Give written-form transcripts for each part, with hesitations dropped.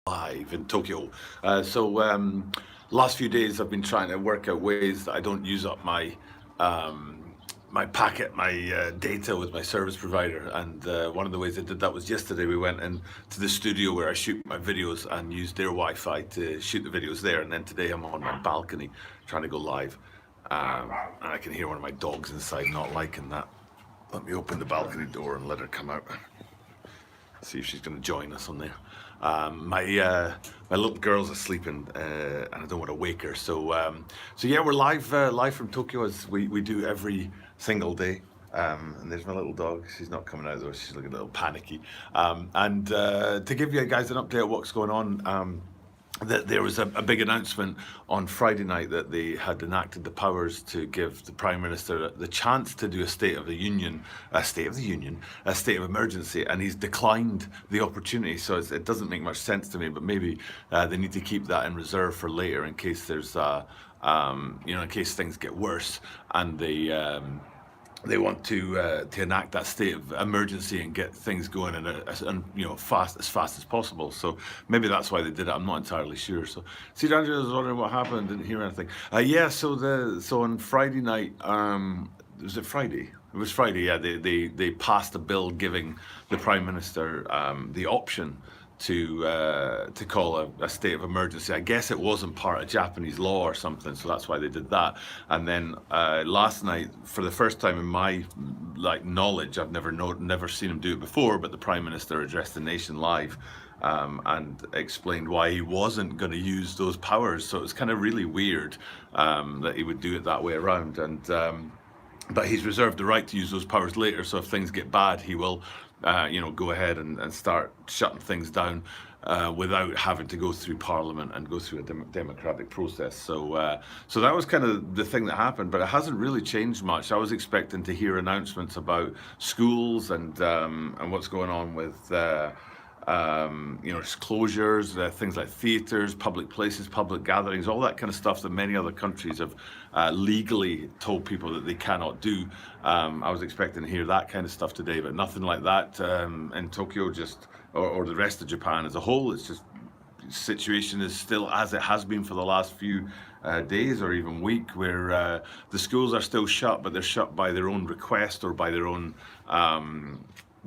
live in Tokyo. Last few days I've been trying to work out ways that I don't use up my data with my service provider. And one of the ways I did that was yesterday. We went in to the studio where I shoot my videos and used their Wi-Fi to shoot the videos there. And then today I'm on my balcony trying to go live. And I can hear one of my dogs inside not liking that. Let me open the balcony door and let her come out. See if she's going to join us on there. My little girl's asleep and I don't want to wake her. So yeah, we're live from Tokyo as we do every single day. And there's my little dog. She's not coming out though. She's looking a little panicky. To give you guys an update of what's going on. That there was a big announcement on Friday night that they had enacted the powers to give the Prime Minister the chance to do a state of emergency, and he's declined the opportunity. So it doesn't make much sense to me, but maybe they need to keep that in reserve for later in case there's, in case things get worse and they want to enact that state of emergency and get things going as fast as possible. So maybe that's why they did it. I'm not entirely sure. So, see, Andrew was wondering what happened. Didn't hear anything. So on Friday night, was it Friday? It was Friday. Yeah, they passed a bill giving the Prime Minister the option to call a state of emergency. I guess it wasn't part of Japanese law or something, so that's why they did that. And then last night, for the first time in my knowledge, I've never seen him do it before, but the Prime Minister addressed the nation live and explained why he wasn't going to use those powers. So it's kind of really weird that he would do it that way around. But he's reserved the right to use those powers later. So if things get bad, he will, go ahead and start shutting things down without having to go through Parliament and go through a democratic process. So that was kind of the thing that happened. But it hasn't really changed much. I was expecting to hear announcements about schools and what's going on with closures, things like theatres, public places, public gatherings, all that kind of stuff that many other countries have legally told people that they cannot do. I was expecting to hear that kind of stuff today, but nothing like that in Tokyo, or the rest of Japan as a whole. It's just situation is still as it has been for the last few days or even week, where the schools are still shut, but they're shut by their own request or by their own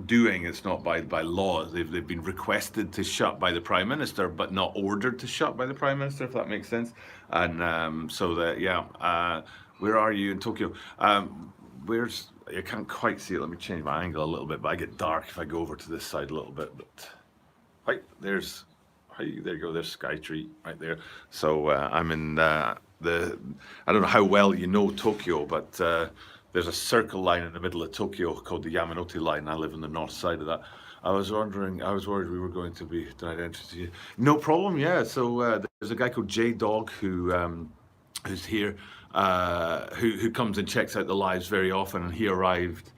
doing. It's not by law. They've been requested to shut by the Prime Minister, but not ordered to shut by the Prime Minister, if that makes sense. And where are you in Tokyo? I can't quite see it. Let me change my angle a little bit, but I get dark if I go over to this side a little bit. But right, there you go. There's Skytree right there. So I'm in I don't know how well you know Tokyo, but there's a circle line in the middle of Tokyo called the Yamanote line. I live on the north side of that. I was worried we were going to be denied entry to you. No problem, yeah. So there's a guy called J-Dog who's here, who comes and checks out the lives very often, and he arrived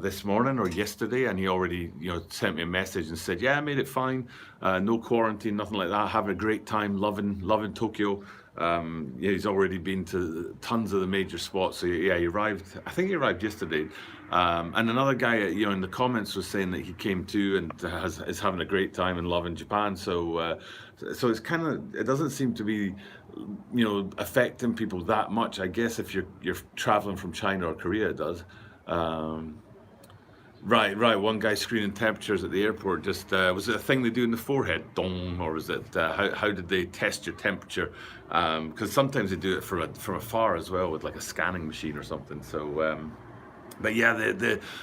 this morning or yesterday, and he already sent me a message and said, yeah, I made it fine, no quarantine, nothing like that, having a great time, loving Tokyo. He's already been to tons of the major spots. So yeah, I think he arrived yesterday. And another guy, in the comments was saying that he came too and is having a great time and loving Japan. So it's it doesn't seem to be, affecting people that much. I guess if you're traveling from China or Korea, it does. Right. One guy screening temperatures at the airport. Just was it a thing they do in the forehead, dong, or was it how did they test your temperature? Because sometimes they do it from afar as well with like a scanning machine or something. So, but yeah,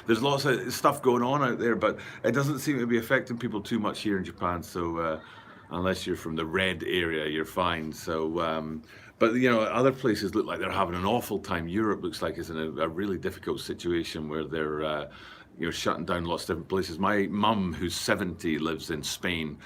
there's lots of stuff going on out there, but it doesn't seem to be affecting people too much here in Japan. So unless you're from the red area, you're fine. So. But other places look like they're having an awful time. Europe looks like it's in a really difficult situation where they're shutting down lots of different places. My mum, who's 70, lives in Spain.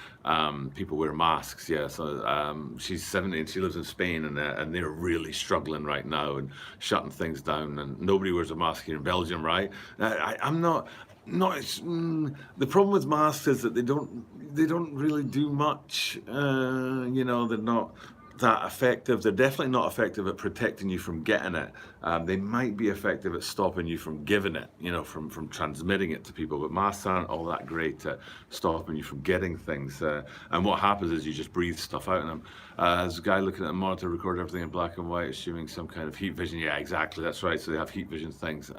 People wear masks, yeah. So she's 70 and she lives in Spain, and they're really struggling right now and shutting things down. And nobody wears a mask here in Belgium, right? I'm not. The problem with masks is that they don't really do much. They're not that effective. They're definitely not effective at protecting you from getting it. They might be effective at stopping you from giving it, from transmitting it to people, but masks aren't all that great at stopping you from getting things. And what happens is you just breathe stuff out in them. There's a guy looking at a monitor, recording everything in black and white, assuming some kind of heat vision. Yeah, exactly, that's right, so they have heat vision things.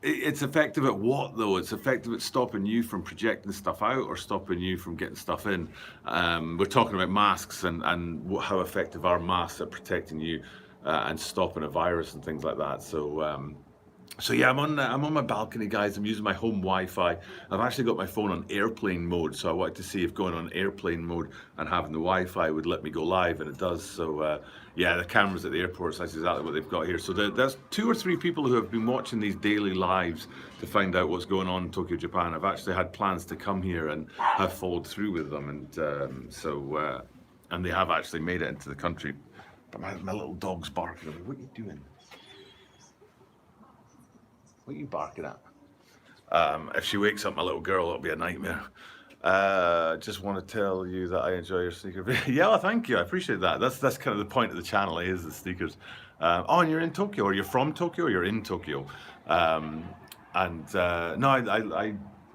It's effective at what, though? It's effective at stopping you from projecting stuff out or stopping you from getting stuff in. We're talking about masks and how effective are masks at protecting you and stopping a virus and things like that. So yeah, I'm on my balcony, guys. I'm using my home Wi-Fi. I've actually got my phone on airplane mode, so I wanted to see if going on airplane mode and having the Wi-Fi would let me go live, and it does. So yeah, the cameras at the airports, that's exactly what they've got here. So there's 2 or 3 people who have been watching these daily lives to find out what's going on in Tokyo, Japan. I've actually had plans to come here and have followed through with them, and and they have actually made it into the country. But my little dog's barking. What are you doing? What are you barking at? If she wakes up my little girl, it'll be a nightmare. Just want to tell you that I enjoy your sneaker video. Yeah, well, thank you. I appreciate that. That's kind of the point of the channel, is the sneakers. Oh, and you're in Tokyo, or you're from Tokyo, or you're in Tokyo. No,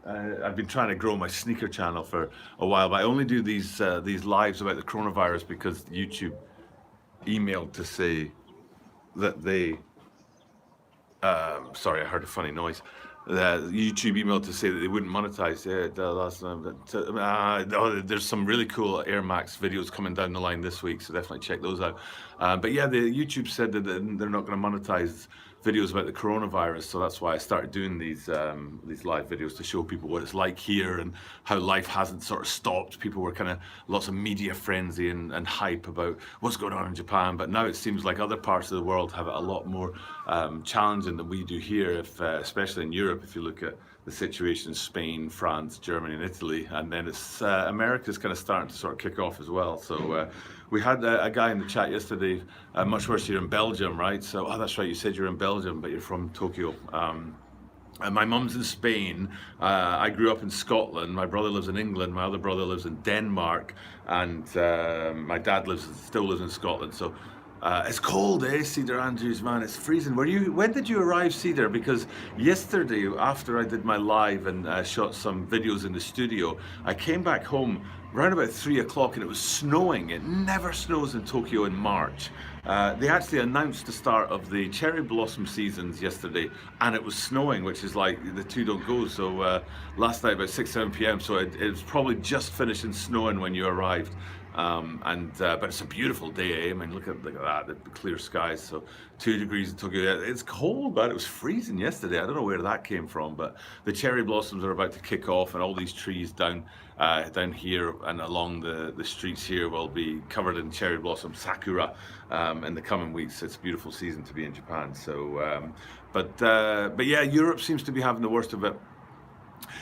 I've been trying to grow my sneaker channel for a while, but I only do these lives about the coronavirus because YouTube emailed to say that they. Sorry, I heard a funny noise. YouTube emailed to say that they wouldn't monetize it last time. There's some really cool Air Max videos coming down the line this week, so definitely check those out. But yeah, the YouTube said that they're not going to monetize videos about the coronavirus, so that's why I started doing these live videos to show people what it's like here and how life hasn't sort of stopped. People were kind of lots of media frenzy and hype about what's going on in Japan, but now it seems like other parts of the world have it a lot more challenging than we do here, especially in Europe. If you look at the situation in Spain, France, Germany and Italy, and then it's America's kind of starting to sort of kick off as well. So we had a guy in the chat yesterday, much worse here in Belgium, right? So, oh, that's right, you said you're in Belgium, but you're from Tokyo. And my mum's in Spain. I grew up in Scotland. My brother lives in England. My other brother lives in Denmark, and my dad still lives in Scotland. So it's cold, Cedar Andrews, man. It's freezing. When did you arrive, Cedar? Because yesterday, after I did my live and shot some videos in the studio, I came back home around about 3 o'clock and it was snowing. It never snows in Tokyo in March. They actually announced the start of the cherry blossom seasons yesterday, and it was snowing, which is like the two don't go. So last night about 6-7 p.m. So it was probably just finishing snowing when you arrived. But it's a beautiful day, eh? I mean, look at that, the clear skies. So 2 degrees in Tokyo. It's cold, but it was freezing yesterday. I don't know where that came from, but the cherry blossoms are about to kick off, and all these trees down here and along the streets here will be covered in cherry blossom sakura in the coming weeks. It's a beautiful season to be in Japan. So, but yeah, Europe seems to be having the worst of it.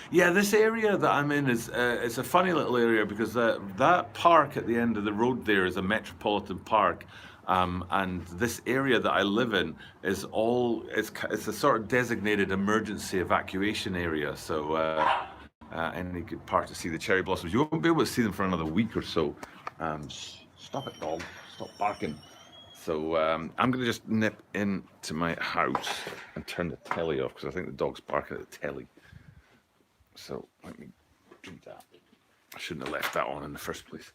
Yeah, this area that I'm in is it's a funny little area because that park at the end of the road there is a metropolitan park, and this area that I live in is it's a sort of designated emergency evacuation area. So any good part to see the cherry blossoms. You won't be able to see them for another week or so. Stop it, dog! Stop barking. So I'm gonna just nip into my house and turn the telly off because I think the dog's barking at the telly. So let me do that. I shouldn't have left that on in the first place.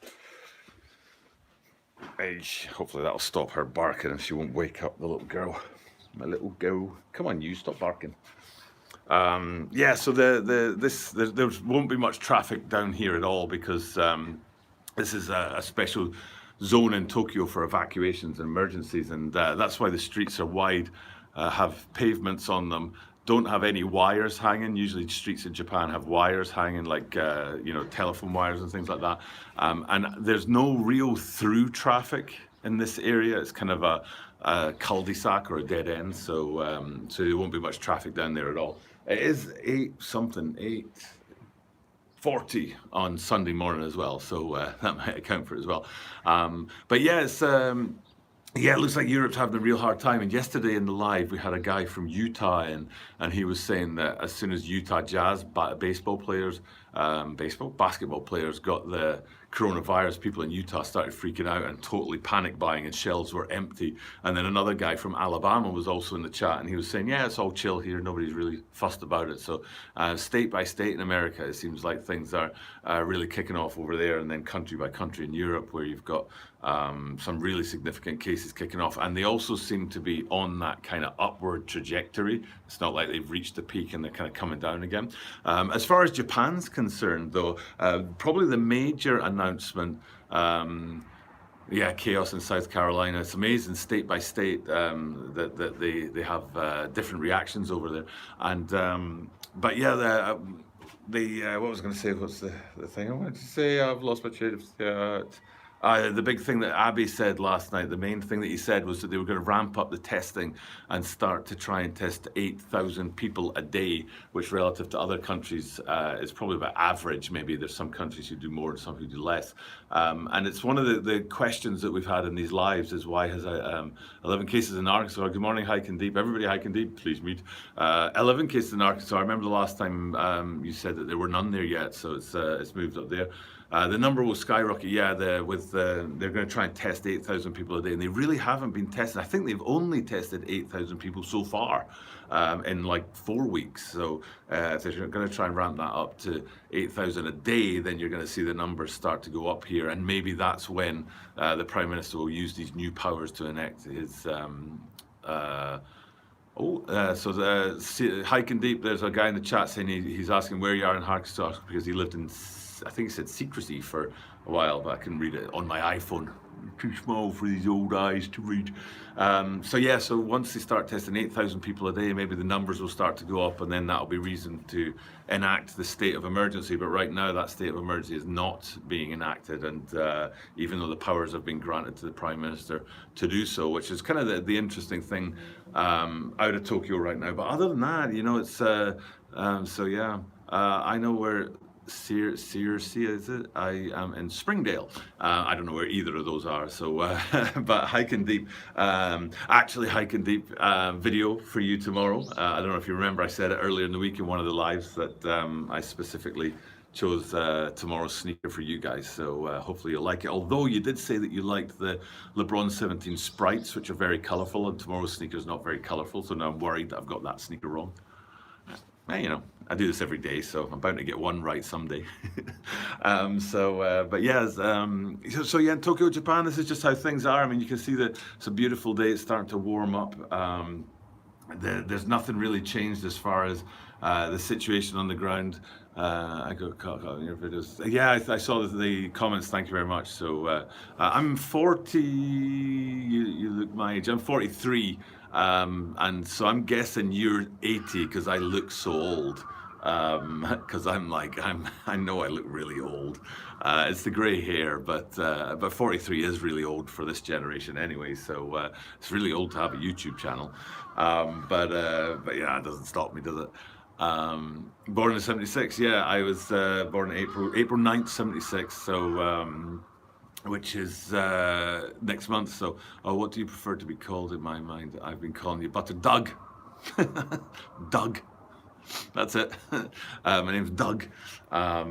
Hopefully that'll stop her barking and she won't wake up the little girl. My little girl. Come on, you stop barking. Yeah, so there won't be much traffic down here at all because this is a special zone in Tokyo for evacuations and emergencies, and that's why the streets are wide, have pavements on them, don't have any wires hanging. Usually streets in Japan have wires hanging, like telephone wires and things like that. And there's no real through traffic in this area. It's kind of a cul-de-sac or a dead end, so there won't be much traffic down there at all. It is 8:40 on Sunday morning as well, so that might account for it as well. But yeah, it looks like Europe's having a real hard time. And yesterday in the live, we had a guy from Utah in, and he was saying that as soon as Utah Jazz baseball players basketball players got the coronavirus, people in Utah started freaking out and totally panic buying, and shelves were empty. And then another guy from Alabama was also in the chat, and he was saying, yeah, it's all chill here, nobody's really fussed about it. So state by state in America, it seems like things are really kicking off over there, and then country by country in Europe, where you've got some really significant cases kicking off, and they also seem to be on that kind of upward trajectory. It's not like they've reached the peak and they're kind of coming down again. As far as Japan's concerned, though, probably the major announcement, chaos in South Carolina. It's amazing, state by state, that they have different reactions over there. And but yeah, what was I going to say? What's the thing I wanted to say? I've lost my train of thought. The big thing that Abe said last night, the main thing that he said was that they were going to ramp up the testing and start to try and test 8,000 people a day, which relative to other countries is probably about average. Maybe there's some countries who do more and some who do less. And it's one of the questions that we've had in these lives is, why has 11 cases in Arkansas? Good morning, Hike and Deep. Everybody, Hike and Deep, please mute. 11 cases in Arkansas. I remember the last time you said that there were none there yet, so it's moved up there. The number will skyrocket, they're going to try and test 8,000 people a day, and they really haven't been tested. I think they've only tested 8,000 people so far in like 4 weeks. So if they're going to try and ramp that up to 8,000 a day, then you're going to see the numbers start to go up here, and maybe that's when the Prime Minister will use these new powers to enact his Hike and Deep, there's a guy in the chat saying he's asking where you are in Arkansas because he lived in, I think he said secrecy for a while, but I can read it on my iPhone. Too small for these old eyes to read. So once they start testing 8,000 people a day, maybe the numbers will start to go up, and then that'll be reason to enact the state of emergency. But right now, that state of emergency is not being enacted, and even though the powers have been granted to the Prime Minister to do so, which is kind of the interesting thing out of Tokyo right now. But other than that, it's I know where Searcy is it? I am in Springdale. I don't know where either of those are. So, but Hike and Deep, actually Hike and Deep video for you tomorrow. I don't know if you remember, I said it earlier in the week in one of the lives that I specifically chose tomorrow's sneaker for you guys. So hopefully you'll like it. Although you did say that you liked the LeBron 17 sprites, which are very colorful, and tomorrow's sneaker is not very colorful. So now I'm worried that I've got that sneaker wrong. I do this every day, so I'm bound to get one right someday. In Tokyo, Japan, this is just how things are. I mean, you can see that it's a beautiful day. It's starting to warm up. There's nothing really changed as far as the situation on the ground. I got caught in your videos. Yeah, I saw the comments. Thank you very much. So I'm 40. You look my age. I'm 43. And so I'm guessing you're 80 because I look so old. Because I know I look really old. It's the grey hair, but 43 is really old for this generation anyway. So it's really old to have a YouTube channel. But it doesn't stop me, does it? Born in 76. Yeah, I was born in April 9th, 76. So. Which is next month. So, what do you prefer to be called in my mind? I've been calling you Butter Doug. Doug. That's it. My name's Doug. My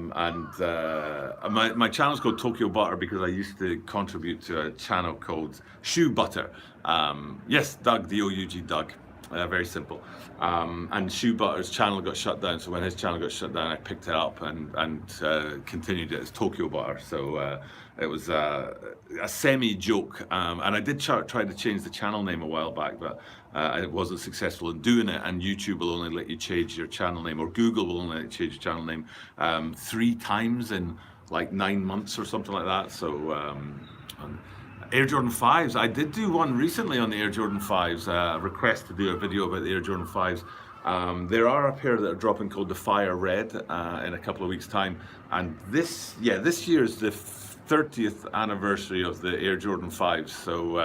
channel's called Tokyo Butter because I used to contribute to a channel called Shoe Butter. Yes, Doug, D-O-U-G, Doug. Very simple. And Shoe Butter's channel got shut down, so when his channel got shut down, I picked it up and continued it as Tokyo Butter. So it was a semi-joke, and I did try to change the channel name a while back, but I wasn't successful in doing it, and YouTube will only let you change your channel name, or Google will only let you change your channel name 3 times in like 9 months or something like that. So Air Jordan 5s, I did do one recently on the Air Jordan 5s, request to do a video about the Air Jordan 5s. There are a pair that are dropping called the Fire Red in a couple of weeks' time, and this year is the 30th anniversary of the Air Jordan 5s. So,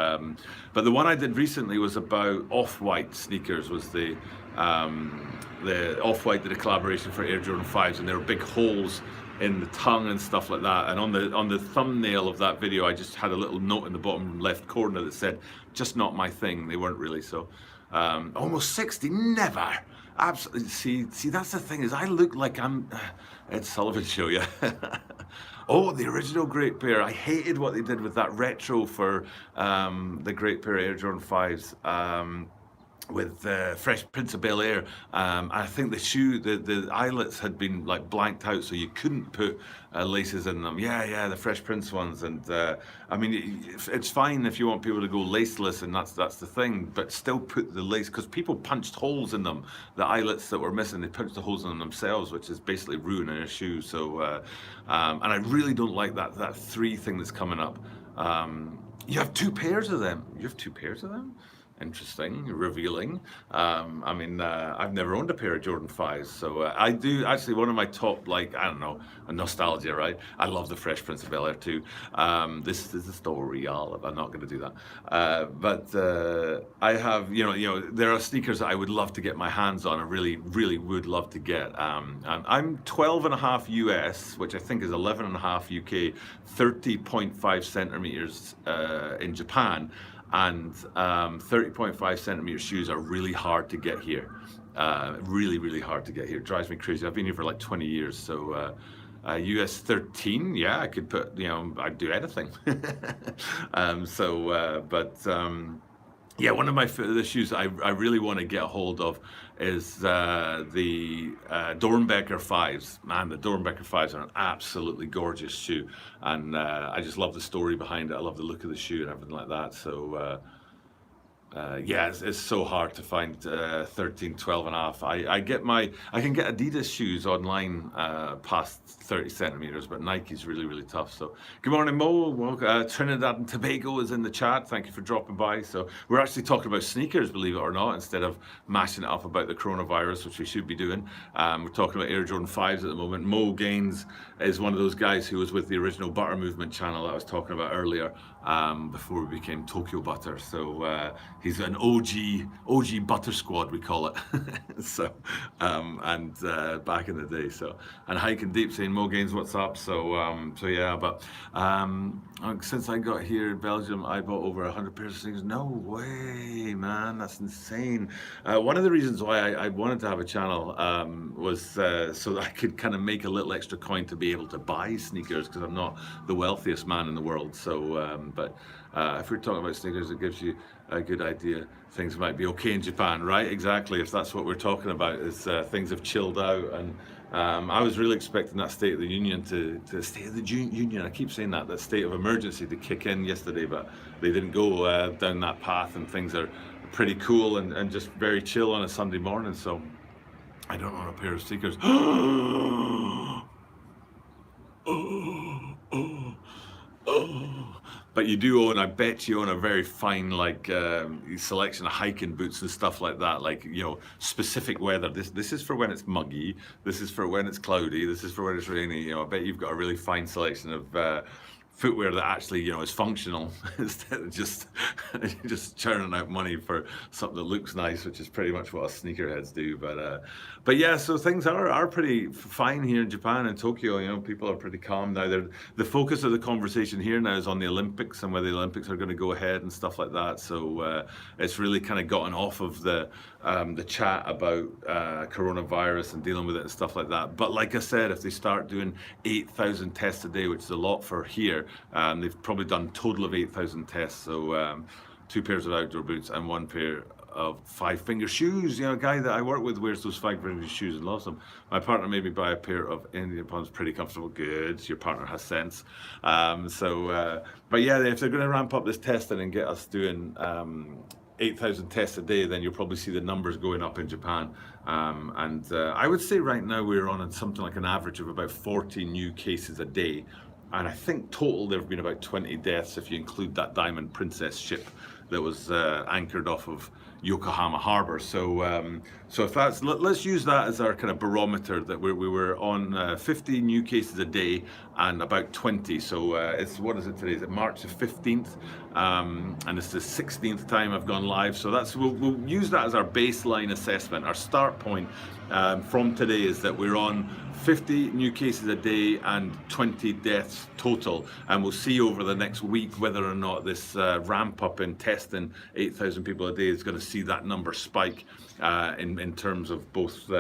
but the one I did recently was about Off-White sneakers. Was the Off-White did a collaboration for Air Jordan 5s, and there were big holes in the tongue and stuff like that. And on the thumbnail of that video, I just had a little note in the bottom left corner that said, "Just not my thing." They weren't really. So, almost 60, never. Absolutely. See, that's the thing is I look like I'm Ed Sullivan show, yeah. Oh, the original Great Pair. I hated what they did with that retro for the Great Pair Air Jordan 5s. With Fresh Prince of Bel-Air, I think the shoe, the eyelets had been like blanked out, so you couldn't put laces in them. Yeah, the Fresh Prince ones, and I mean, it's fine if you want people to go laceless, and that's the thing, but still put the lace, because people punched holes in them, the eyelets that were missing, they punched the holes in them themselves, which is basically ruining a shoe. So, and I really don't like that 3 thing that's coming up. You have 2 pairs of them. You have 2 pairs of them? Interesting, revealing. I mean, I've never owned a pair of Jordan 5s, so I do actually, one of my top, like, I don't know, a nostalgia, right? I love the Fresh Prince of Bel-Air too. This is a story, y'all. I'm not going to do that. But I have, you know, there are sneakers that I would love to get my hands on. I really, really would love to get. And I'm 12.5 US, which I think is 11.5 UK, 30.5 centimeters in Japan. And 30.5 centimeter shoes are really hard to get here. Really, really hard to get here. It drives me crazy. I've been here for like 20 years. So US 13, yeah, I could put, you know, I'd do anything. Yeah, one of the shoes I really want to get a hold of is the Dornbecker 5s. Man, the Dornbecker 5s are an absolutely gorgeous shoe. And I just love the story behind it. I love the look of the shoe and everything like that. So yeah, it's so hard to find 13, 12 and a half. I can get Adidas shoes online past 30 centimeters, but Nike's really, really tough. So good morning, Mo. Well, Trinidad and Tobago is in the chat. Thank you for dropping by. So we're actually talking about sneakers, believe it or not, instead of mashing it up about the coronavirus, which we should be doing. We're talking about Air Jordan 5s at the moment. Mo Gaines is one of those guys who was with the original Butter Movement channel that I was talking about earlier, before we became Tokyo Butter. So he's an OG Butter Squad, we call it. So back in the day. So, and Hiking Deep saying, Mo Gaines, what's up? So yeah, but since I got here in Belgium, I bought over 100 pairs of sneakers. No way, man, that's insane. One of the reasons why I wanted to have a channel was so that I could kind of make a little extra coin to be able to buy sneakers, because I'm not the wealthiest man in the world. So, but if we're talking about sneakers, it gives you a good idea. Things might be okay in Japan, right? Exactly. If that's what we're talking about, is things have chilled out, and I was really expecting that State of the Union to State of the Union. I keep saying that state of emergency to kick in yesterday, but they didn't go down that path, and things are pretty cool and just very chill on a Sunday morning. So I don't own a pair of sneakers. But you do own, I bet you own a very fine, like, selection of hiking boots and stuff like that, like, you know, specific weather. This is for when it's muggy, this is for when it's cloudy, this is for when it's rainy. You know, I bet you've got a really fine selection of footwear that actually, you know, is functional instead of just churning out money for something that looks nice, which is pretty much what us sneakerheads do. But yeah, so things are pretty fine here in Japan and Tokyo. You know, people are pretty calm now. The focus of the conversation here now is on the Olympics and whether the Olympics are going to go ahead and stuff like that. So it's really kind of gotten off of the chat about coronavirus and dealing with it and stuff like that. But like I said, if they start doing 8,000 tests a day, which is a lot for here, they've probably done a total of 8,000 tests. So 2 pairs of outdoor boots and 1 pair of 5-finger shoes. You know, a guy that I work with wears those 5-finger shoes and loves them. My partner made me buy a pair of Indian Palms, pretty comfortable. Good, your partner has sense. But yeah, if they're going to ramp up this testing and get us doing 8,000 tests a day, then you'll probably see the numbers going up in Japan. I would say right now we're on something like an average of about 40 new cases a day. And I think total there have been about 20 deaths if you include that Diamond Princess ship that was anchored off of Yokohama Harbor. So if that's, let's use that as our kind of barometer, that we were on 50 new cases a day and about 20. So what is it today? Is it March the 15th? And it's the 16th time I've gone live. So we'll use that as our baseline assessment. Our start point from today is that we're on 50 new cases a day and 20 deaths total, and we'll see over the next week whether or not this ramp up in testing 8,000 people a day is going to see that number spike in terms of both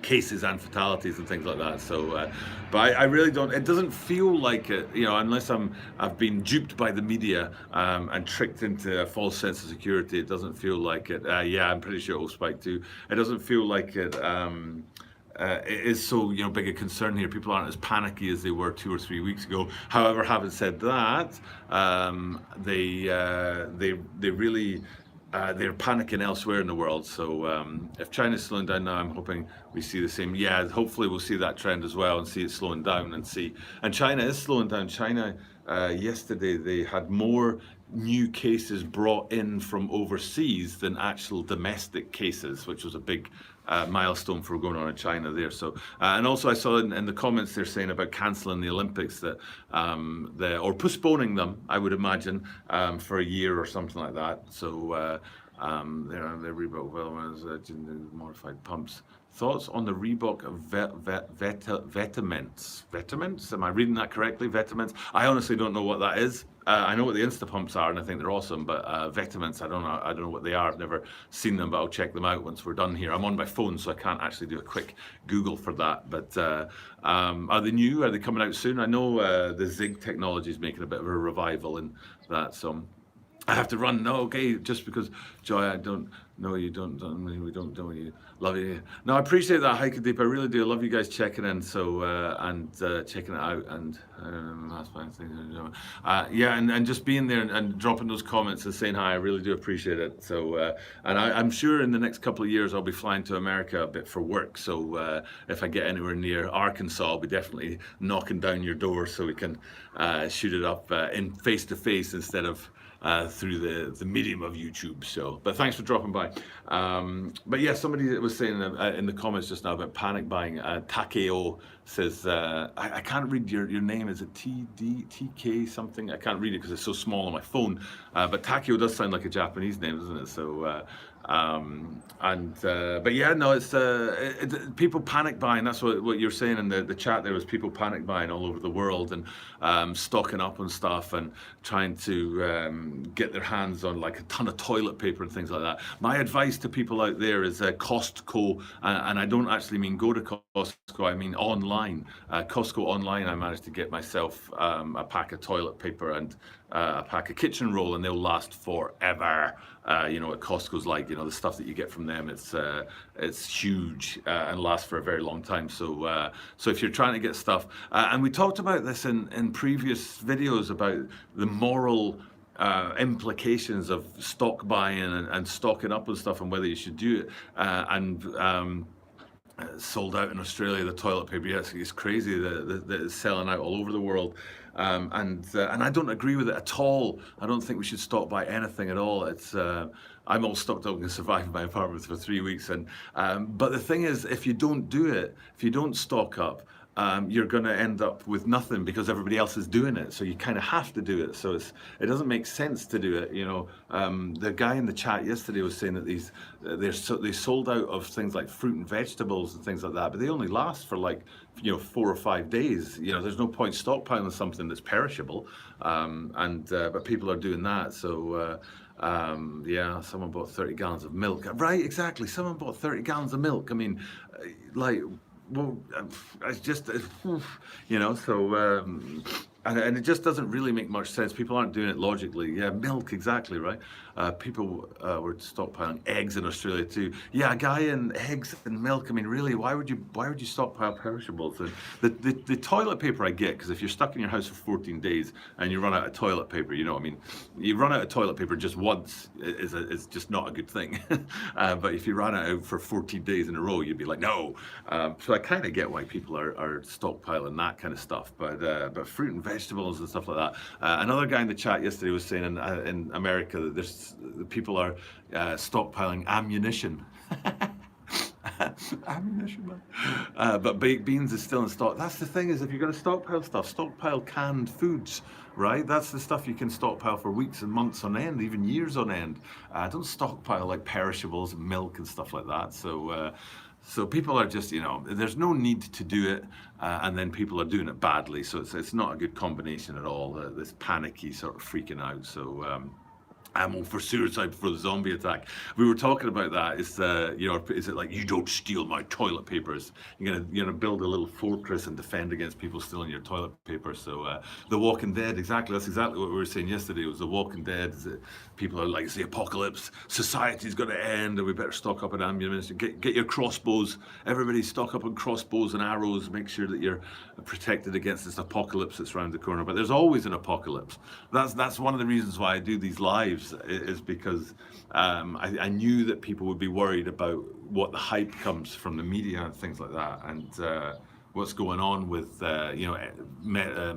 cases and fatalities and things like that. So, but I really don't. It doesn't feel like it, unless I've been duped by the media and tricked into a false sense of security. It doesn't feel like it. Yeah, I'm pretty sure it will spike too. It doesn't feel like it. It is so big a concern here. People aren't as panicky as they were 2 or 3 weeks ago. However, having said that, they really. They're panicking elsewhere in the world. So if China's slowing down now, I'm hoping we see the same. Yeah, hopefully we'll see that trend as well and see it slowing down and China is slowing down. China, yesterday, they had more new cases brought in from overseas than actual domestic cases, which was a big milestone for going on in China there. So, and also I saw in the comments they're saying about cancelling the Olympics that or postponing them, I would imagine, for a year or something like that. So they're Reebok modified pumps. Thoughts on the Reebok Vetements? Vetements? Am I reading that correctly? Vetements? I honestly don't know what that is. I know what the Insta pumps are, and I think they're awesome. But Vetements, I don't know what they are. I've never seen them, but I'll check them out once we're done here. I'm on my phone, so I can't actually do a quick Google for that. But are they new? Are they coming out soon? I know the Zig technology is making a bit of a revival in that. So I have to run. No, okay, just because Joy, I don't know you don't we don't know you. Love you. No, I appreciate that, Hike Deep. I really do. I love you guys checking in, so and checking it out, and yeah, and just being there and dropping those comments and saying hi. I really do appreciate it. So and I'm sure in the next couple of years I'll be flying to America a bit for work. So if I get anywhere near Arkansas, I'll be definitely knocking down your door so we can shoot it up in face to face instead of through the medium of YouTube. So, but thanks for dropping by. But yeah, somebody was saying in the comments just now about panic buying. Takeo says, I can't read your name. Is it TK something? I can't read it because it's so small on my phone. But Takeo does sound like a Japanese name, doesn't it? So, but yeah, no, it's people panic buying. That's what you're saying in the chat. There was people panic buying all over the world and stocking up on stuff and trying to get their hands on like a ton of toilet paper and things like that. My advice to people out there is Costco, and I don't actually mean go to Costco, I mean online. Costco online, I managed to get myself a pack of toilet paper and a pack of kitchen roll, and they'll last forever. At Costco's like, the stuff that you get from them, it's huge and lasts for a very long time. So if you're trying to get stuff, and we talked about this in previous videos about the moral implications of stock buying and stocking up and stuff and whether you should do it. Sold out in Australia, the toilet paper. Yes, it's crazy that it's selling out all over the world. And I don't agree with it at all. I don't think we should stock buy anything at all. It's I'm all stocked up and survive in my apartment for 3 weeks. But the thing is, if you don't do it, if you don't stock up, you're going to end up with nothing because everybody else is doing it. So you kind of have to do it. So it doesn't make sense to do it. The guy in the chat yesterday was saying that they sold out of things like fruit and vegetables and things like that, but they only last for like 4 or 5 days. There's no point stockpiling something that's perishable. But people are doing that. So yeah, someone bought 30 gallons of milk. Right, exactly. Someone bought 30 gallons of milk. I mean, well, it's just, so, and it just doesn't really make much sense. People aren't doing it logically. Yeah, milk, exactly, right? People were stockpiling eggs in Australia too. Yeah, a guy in eggs and milk. I mean, really, why would you stockpile perishables? And the toilet paper I get, because if you're stuck in your house for 14 days and you run out of toilet paper, you run out of toilet paper just once is just not a good thing. But if you ran out for 14 days in a row, you'd be like, no. So I kind of get why people are stockpiling that kind of stuff. But fruit and vegetables and stuff like that. Another guy in the chat yesterday was saying in America that people are stockpiling ammunition. Ammunition, man. But baked beans is still in stock. That's the thing, is if you're going to stockpile stuff, stockpile canned foods, right? That's the stuff you can stockpile for weeks and months on end, even years on end. Don't stockpile like perishables and milk and stuff like that. So So people are just, there's no need to do it, and then people are doing it badly. So it's not a good combination at all. This panicky sort of freaking out. So ammo for suicide before the zombie attack. We were talking about that. Is it like, you don't steal my toilet papers? You're gonna build a little fortress and defend against people stealing your toilet paper. So The Walking Dead, exactly. That's exactly what we were saying yesterday. It was The Walking Dead. People are like, it's the apocalypse. Society's going to end, and we better stock up on ammunition. Get your crossbows. Everybody stock up on crossbows and arrows. Make sure that you're protected against this apocalypse that's around the corner. But there's always an apocalypse. That's one of the reasons why I do these lives, is because I knew that people would be worried about what the hype comes from the media and things like that, and what's going on with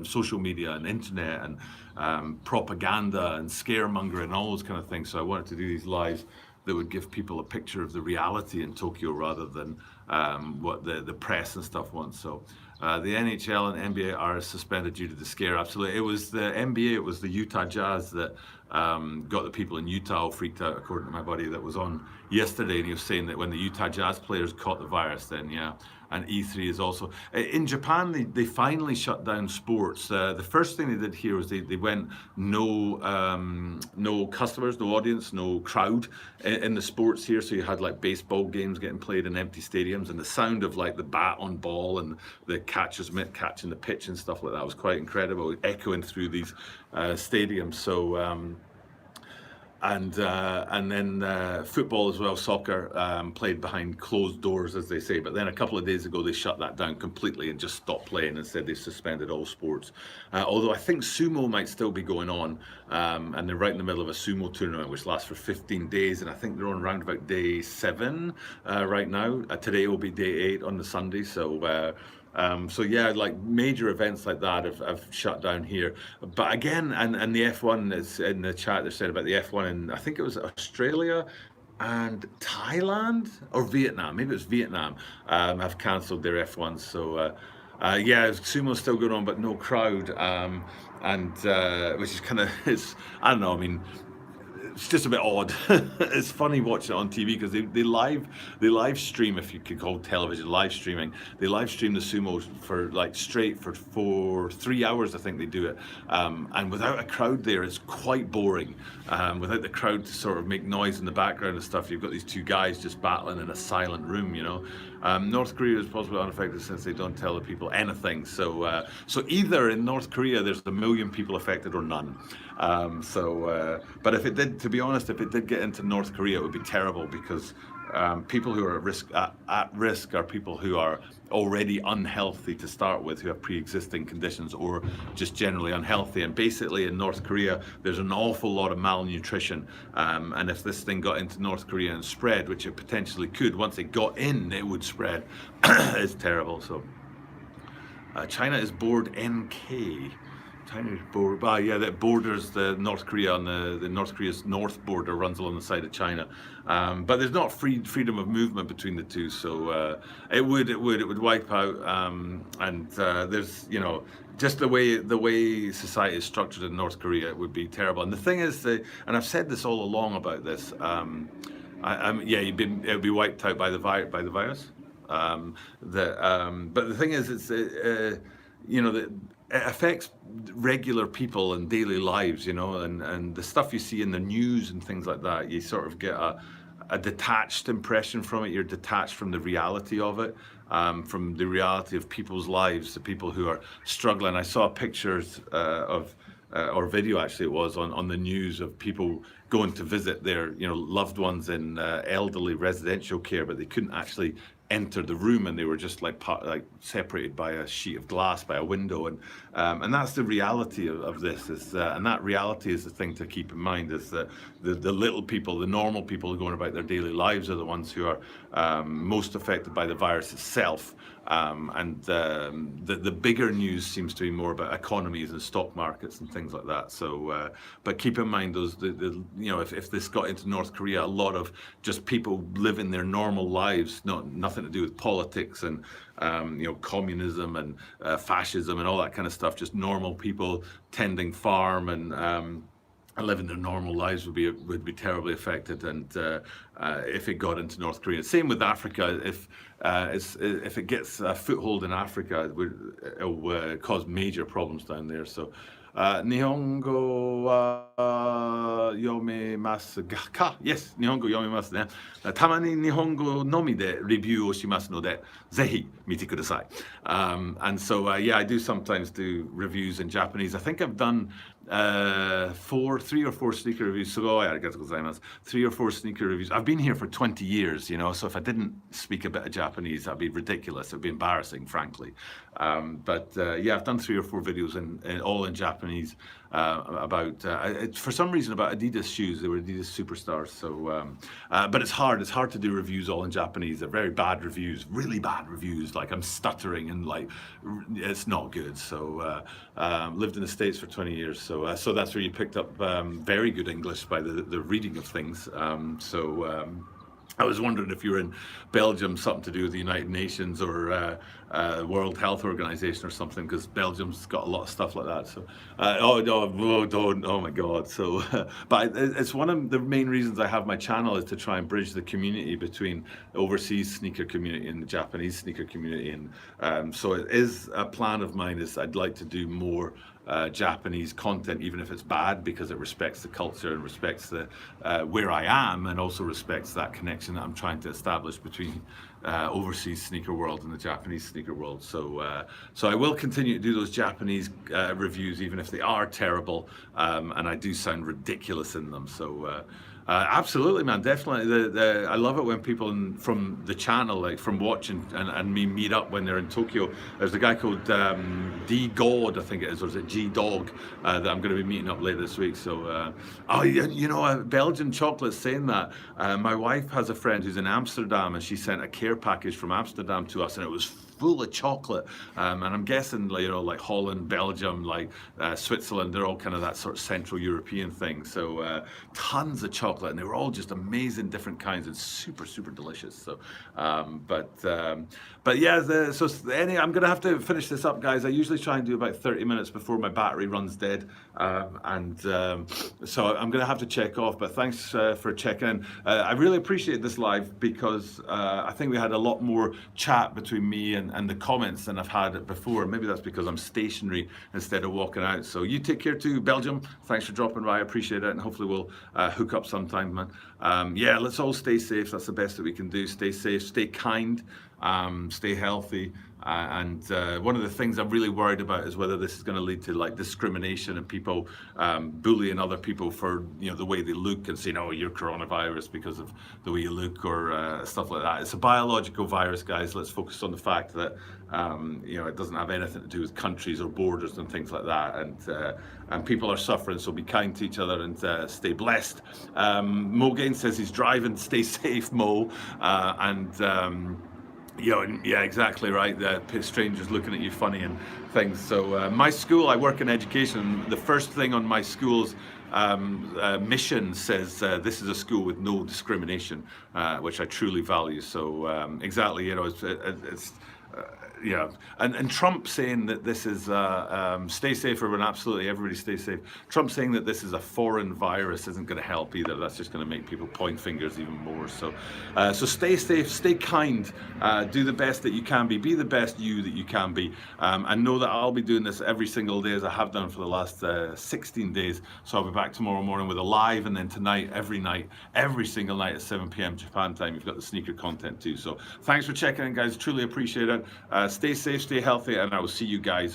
social media and internet and propaganda and scaremongering and all those kind of things. So I wanted to do these lives that would give people a picture of the reality in Tokyo rather than what the press and stuff wants. So the NHL and NBA are suspended due to the scare. Absolutely. It was the NBA, it was the Utah Jazz that got the people in Utah all freaked out, according to my buddy that was on yesterday, and he was saying that when the Utah Jazz players caught the virus, then yeah. And E3 is also in Japan. They finally shut down sports. The first thing they did here was they went no customers, no audience, no crowd in the sports here. So you had like baseball games getting played in empty stadiums, and the sound of like the bat on ball and the catcher's mitt catching the pitch and stuff like that was quite incredible, echoing through these stadiums. So. And then football as well, soccer, played behind closed doors, as they say. But then a couple of days ago, they shut that down completely and just stopped playing and said they've suspended all sports. Although I think sumo might still be going on, and they're right in the middle of a sumo tournament, which lasts for 15 days. And I think they're on around about day 7 right now. Today will be day 8 on the Sunday. So yeah, like major events like that have shut down here. But again, and the F1 is in the chat. They said about the F1 in, I think it was Australia and Thailand or Vietnam. Maybe it was Vietnam. Have cancelled their F1s. So yeah, sumo's still going on, but no crowd. Which is kind of, I don't know. I mean, it's just a bit odd. It's funny watching it on TV because they live stream, if you could call television live streaming. They live stream the sumo for like straight for 3 hours, I think they do it. And without a crowd there, it's quite boring. Without the crowd to sort of make noise in the background and stuff, you've got these two guys just battling in a silent room, North Korea is possibly unaffected since they don't tell the people anything. So either in North Korea there's 1 million people affected or none. But if it did, to be honest, if it did get into North Korea, it would be terrible because people who are at risk are people who are already unhealthy to start with, who have pre-existing conditions or just generally unhealthy. And basically in North Korea, there's an awful lot of malnutrition. And if this thing got into North Korea and spread, which it potentially could, once it got in, it would spread. It's terrible. So China is board NK. China's board, yeah, that borders the North Korea on the North Korea's north border runs along the side of China, but there's not freedom of movement between the two, so it would wipe out, and there's just the way society is structured in North Korea, it would be terrible. And the thing is, and I've said this all along about this, yeah, it would be wiped out by the virus. But the thing is, it's it affects regular people and daily lives, and the stuff you see in the news and things like that, you sort of get a detached impression from it. You're detached from the reality of it, from the reality of people's lives, the people who are struggling. I saw pictures or video, actually it was, on the news of people going to visit their loved ones in elderly residential care, but they couldn't actually enter the room, and they were just like separated by a sheet of glass, by a window, and that's the reality of this. And that reality is the thing to keep in mind, is that the little people, the normal people who are going about their daily lives, are the ones who are most affected by the virus itself. And the bigger news seems to be more about economies and stock markets and things like that. So, but keep in mind if this got into North Korea, a lot of just people living their normal lives, nothing to do with politics and communism and fascism and all that kind of stuff. Just normal people tending farm and living their normal lives would be terribly affected, and if it got into North Korea. Same with Africa. If it gets a foothold in Africa, it'll cause major problems down there. So, Nihongo wa yomemasu ka? Yes, Nihongo yomemasu ne. Tamani Nihongo nomi de review o shimasu no de, zehi mite kudasai. And so, yeah, I do sometimes do reviews in Japanese. I think I've done 3 or 4 sneaker reviews. So, 3 or 4 sneaker reviews. I've been here for 20 years, you know, so if I didn't speak a bit of Japanese, that'd be ridiculous. It'd be embarrassing, frankly. But yeah, I've done 3 or 4 videos all in Japanese about, for some reason, about Adidas shoes. They were Adidas superstars. So, but it's hard to do reviews all in Japanese. They're very bad reviews, really bad reviews. Like, I'm stuttering and like, it's not good. So, lived in the States for 20 years. So that's where you picked up very good English by the reading of things. I was wondering if you were in Belgium, something to do with the United Nations or World Health Organization or something, because Belgium's got a lot of stuff like that. So, oh my God. So, but it's one of the main reasons I have my channel, is to try and bridge the community between the overseas sneaker community and the Japanese sneaker community. And so it is a plan of mine, is I'd like to do more Japanese content, even if it's bad, because it respects the culture and respects the where I am, and also respects that connection that I'm trying to establish between overseas sneaker world and the Japanese sneaker world. So so I will continue to do those Japanese reviews, even if they are terrible, and I do sound ridiculous in them. So absolutely, man, definitely. I love it when people from the channel, like from watching and me, meet up when they're in Tokyo. There's a guy called D God, I think it is, or is it G Dog, that I'm going to be meeting up later this week. So, you know, Belgian chocolate, saying that, my wife has a friend who's in Amsterdam, and she sent a care package from Amsterdam to us, and it was full of chocolate, and I'm guessing, you know, like Holland, Belgium, like Switzerland, they're all kind of that sort of Central European thing. So tons of chocolate, and they were all just amazing, different kinds, and super delicious. So but yeah, I'm gonna have to finish this up, guys. I usually try and do about 30 minutes before my battery runs dead, so I'm gonna have to check off. But thanks for checking in. I really appreciate this live, because I think we had a lot more chat between me and the comments than I've had it before. Maybe that's because I'm stationary instead of walking out. So you take care too, Belgium. Thanks for dropping by. I appreciate it, and hopefully we'll hook up sometime, man. Yeah, let's all stay safe. That's the best that we can do. Stay safe, stay kind, stay healthy. And one of the things I'm really worried about is whether this is going to lead to like discrimination and people bullying other people for, you know, the way they look, and saying, oh, you're coronavirus because of the way you look, or stuff like that. It's a biological virus, guys. Let's focus on the fact that you know, it doesn't have anything to do with countries or borders and things like that. And people are suffering, so be kind to each other and stay blessed. Mo Gain says he's driving. Stay safe, Mo. Yeah, exactly right. The strangers looking at you funny and things. So my school, I work in education. The first thing on my school's mission says this is a school with no discrimination, which I truly value. So exactly, you know, it's yeah, and Trump saying that this is stay safe, everyone. Absolutely, everybody stay safe. Trump saying that this is a foreign virus isn't going to help either. That's just going to make people point fingers even more. So so stay safe, stay kind, do the best that you can be the best you that you can be, and know that I'll be doing this every single day, as I have done for the last 16 days. So I'll be back tomorrow morning with a live, and then tonight, every single night at 7 p.m. Japan time, you've got the sneaker content too. So thanks for checking in, guys. Truly appreciate it. Stay safe, stay healthy, and I will see you guys